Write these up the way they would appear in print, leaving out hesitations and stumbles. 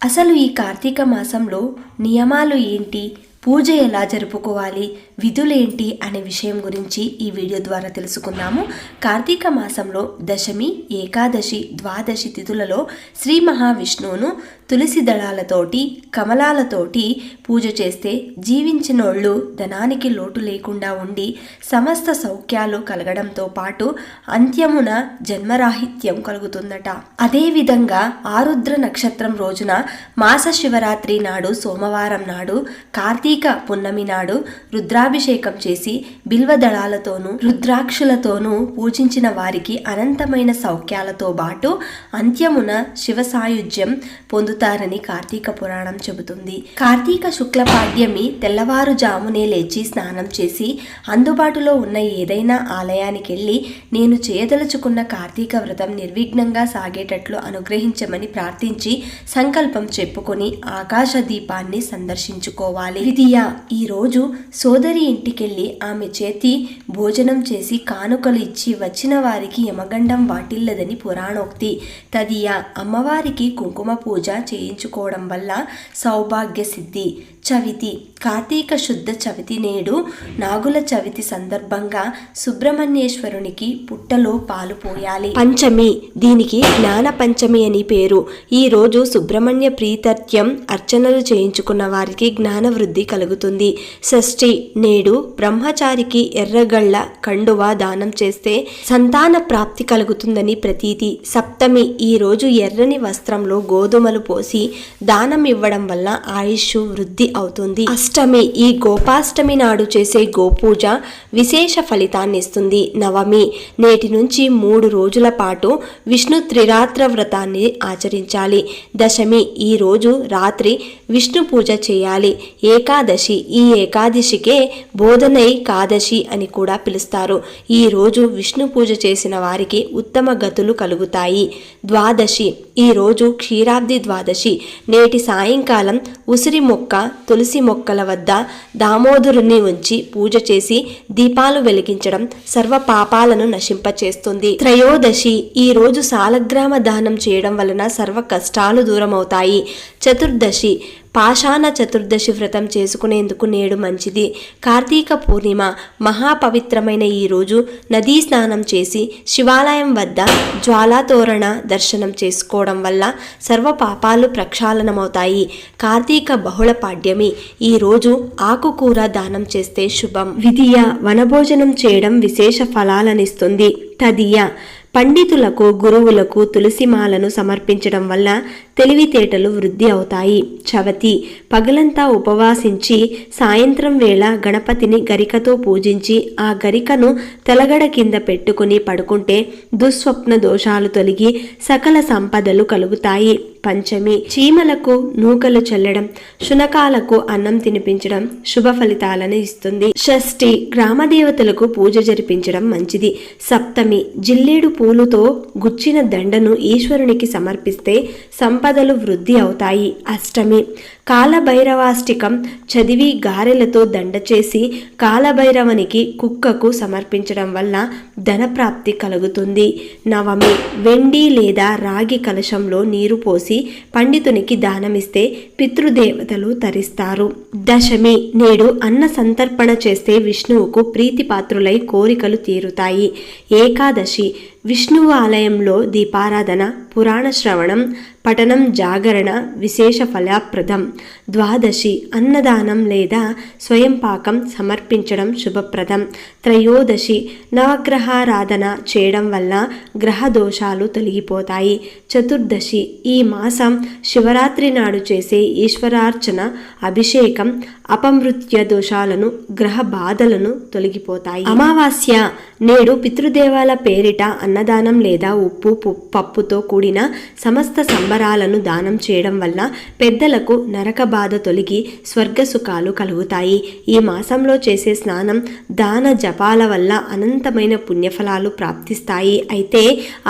అసలు ఈ కార్తీక మాసంలో నియమాలు ఏంటి, పూజ ఎలా జరుపుకోవాలి, విధులేంటి అనే విషయం గురించి ఈ వీడియో ద్వారా తెలుసుకుందాము. కార్తీక మాసంలో దశమి, ఏకాదశి, ద్వాదశి తిథులలో శ్రీ మహావిష్ణువును తులసి దళాలతోటి, కమలాలతోటి పూజ చేస్తే జీవించినోళ్ళు ధనానికి లోటు లేకుండా ఉండి సమస్త సౌఖ్యాలు కలగడంతో పాటు అంత్యమున జన్మరాహిత్యం కలుగుతుందట. అదేవిధంగా ఆరుద్ర నక్షత్రం రోజున మాస శివరాత్రి నాడు సోమవారం నాడు కార్తీక పున్నమి నాడు రుద్రాభిషేకం చేసి బిల్వదళాలతోనూ రుద్రాక్షులతోనూ పూజించిన వారికి అనంతమైన సౌఖ్యాలతో పాటు అంత్యమున శివ సాయుధ్యం పొందుతారని కార్తీక పురాణం చెబుతుంది. కార్తీక శుక్ల పాడ్యమి తెల్లవారుజామునే లేచి స్నానం చేసి అందుబాటులో ఉన్న ఏదైనా ఆలయానికి వెళ్ళి నేను చేయదలుచుకున్న కార్తీక వ్రతం నిర్విఘ్నంగా సాగేటట్లు అనుగ్రహించమని ప్రార్థించి సంకల్పం చెప్పుకొని ఆకాశ దీపాన్ని సందర్శించుకోవాలి. విధియా ఈ రోజు సోదరి ఇంటికెళ్ళి ఆమె చేతి భోజనం చేసి కానుకలు ఇచ్చి వచ్చిన వారికి యమగండం వాటిల్లదని పురాణోక్తి. తదియా అమ్మవారికి కుంకుమ పూజ చేయించుకోవడం వల్ల సౌభాగ్య సిద్ధి. చవితి కార్తీక శుద్ధ చవితి నేడు నాగుల చవితి సందర్భంగా సుబ్రహ్మణ్యేశ్వరునికి పుట్టలో పాలు పోయాలి. పంచమి దీనికి జ్ఞాన పంచమి అని పేరు. ఈ రోజు సుబ్రహ్మణ్య ప్రీతర్త్యం అర్చనలు చేయించుకున్న వారికి జ్ఞాన వృద్ధి కలుగుతుంది. షష్ఠి నేడు బ్రహ్మచారికి ఎర్రగళ్ళ కండువా దానం చేస్తే సంతాన ప్రాప్తి కలుగుతుందని ప్రతీతి. సప్తమి ఈ రోజు ఎర్రని వస్త్రంలో గోధుమలు పోసి దానం ఇవ్వడం వల్ల ఆయుష్ వృద్ధి అవుతుంది. అష్టమి ఈ గోపాష్టమి నాడు చేసే గోపూజ విశేష ఫలితాన్ని ఇస్తుంది. నవమి నేటి నుంచి 3 రోజుల పాటు విష్ణు త్రిరాత్ర వ్రతాన్ని ఆచరించాలి. దశమి ఈ రోజు రాత్రి విష్ణు పూజ చేయాలి. ఏకాదశి ఈ ఏకాదశికే బోధనై కాదశి అని కూడా పిలుస్తారు. ఈ రోజు విష్ణు పూజ చేసిన వారికి ఉత్తమ గతులు కలుగుతాయి. ద్వాదశి ఈ రోజు క్షీరాబ్ది ద్వాదశి నేటి సాయంకాలం ఉసిరి మొక్క, తులసి మొక్కల వద్ద దామోదరుని ఉంచి పూజ చేసి దీపాలు వెలిగించడం సర్వ పాపాలను నశింపచేస్తుంది. త్రయోదశి ఈ రోజు సాలగ్రామ దానం చేయడం వలన సర్వ కష్టాలు దూరమవుతాయి. చతుర్దశి పాషాణ చతుర్దశి వ్రతం చేసుకునేందుకు నేడు మంచిది. కార్తీక పూర్ణిమ మహాపవిత్రమైన ఈ రోజు నదీ స్నానం చేసి శివాలయం వద్ద జ్వాలాతోరణ దర్శనం చేసుకోవడం వల్ల సర్వ పాపాలు ప్రక్షాళనమవుతాయి. కార్తీక బహుళ పాడ్యమి ఈ రోజు ఆకుకూర దానం చేస్తే శుభం. విధియ వనభోజనం చేయడం విశేష ఫలాలనిస్తుంది. తదియ పండితులకు, గురువులకు తులసిమాలను సమర్పించడం వల్ల తెలివితేటలు వృద్ధి అవుతాయి. చవతి పగలంతా ఉపవాసించి సాయంత్రం వేళ గణపతిని గరికతో పూజించి ఆ గరికను తలగడ కింద పెట్టుకుని పడుకుంటే దుస్వప్న దోషాలు తొలగి సకల సంపదలు కలుగుతాయి. పంచమి చీమలకు నూకలు చల్లడం, శునకాలకు అన్నం తినిపించడం శుభ ఫలితాలను ఇస్తుంది. షష్ఠి గ్రామదేవతలకు పూజ జరిపించడం మంచిది. సప్తమి జిల్లేడు పూలుతో గుచ్చిన దండను ఈశ్వరునికి సమర్పిస్తే సంపదలు వృద్ధి అవుతాయి. అష్టమి కాలభైరవాష్టికం చదివి గారెలతో దండ చేసి కాలభైరవునికి కుక్కకు సమర్పించడం వల్ల ధనప్రాప్తి కలుగుతుంది. నవమి వెండి లేదా రాగి కలశంలో నీరు పోసి పండితునికి దానమిస్తే పితృదేవతలు తరిస్తారు. దశమి నేడు అన్న సంతర్పణ చేస్తే విష్ణువుకు ప్రీతిపాత్రులై కోరికలు తీరుతాయి. ఏకాదశి విష్ణువు ఆలయంలో దీపారాధన, పురాణ శ్రవణం, పఠనం, జాగరణ విశేష ఫలప్రదం. ద్వాదశి అన్నదానం లేదా స్వయం పాకం సమర్పించడం శుభప్రదం. త్రయోదశి నవగ్రహారాధన చేయడం వల్ల గ్రహ దోషాలు తొలగిపోతాయి. చతుర్దశి ఈ మాసం శివరాత్రి నాడు చేసే ఈశ్వరార్చన, అభిషేకం అపమృత్య దోషాలను, గ్రహ బాధలను తొలగిపోతాయి. అమావాస్య నేడు పితృదేవాల పేరిట అన్నదానం లేదా ఉప్పు పప్పుతో కూడిన సమస్త సంబరాలను దానం చేయడం వల్ల పెద్దలకు నరక బాధ తొలగి స్వర్గ సుఖాలు కలుగుతాయి. ఈ మాసంలో చేసే స్నానం, దాన జపాల వల్ల అనంతమైన పుణ్యఫలాలు ప్రాప్తిస్తాయి. అయితే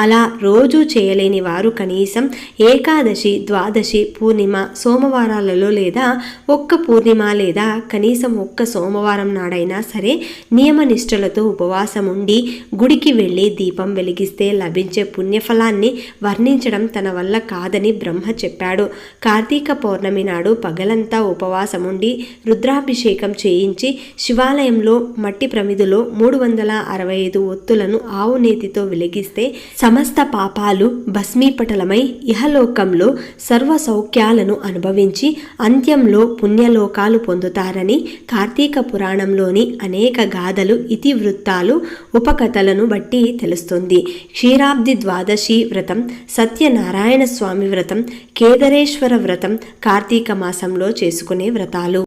అలా రోజు చేయలేని వారు కనీసం ఏకాదశి, ద్వాదశి, పూర్ణిమ సోమవారాలలో లేదా ఒక్క పూర్ణిమ లేదా కనీసం ఒక్క సోమవారం నాడైనా సరే నియమనిష్టలతో ఉపవాసం ఉండి గుడికి వెళ్ళి దీపం వెలిగి వెలిగిస్తే లభించే పుణ్యఫలాన్ని వర్ణించడం తన వల్ల కాదని బ్రహ్మ చెప్పాడు. కార్తీక పౌర్ణమి నాడు పగలంతా ఉపవాసముండి రుద్రాభిషేకం చేయించి శివాలయంలో మట్టి ప్రమిదిలో 365 ఒత్తులను ఆవు నేతితో వెలిగిస్తే సమస్త పాపాలు భస్మీపటలమై ఇహలోకంలో సర్వ సౌఖ్యాలను అనుభవించి అంత్యంలో పుణ్యలోకాలు పొందుతారని కార్తీక పురాణంలోని అనేక గాథలు, ఇతివృత్తాలు, ఉపకథలను బట్టి తెలుస్తుంది. క్షీరాబ్ది ద్వాదశి వ్రతం, సత్యనారాయణ స్వామి వ్రతం, కేదారేశ్వర వ్రతం కార్తీక మాసంలో చేసుకునే వ్రతాలు.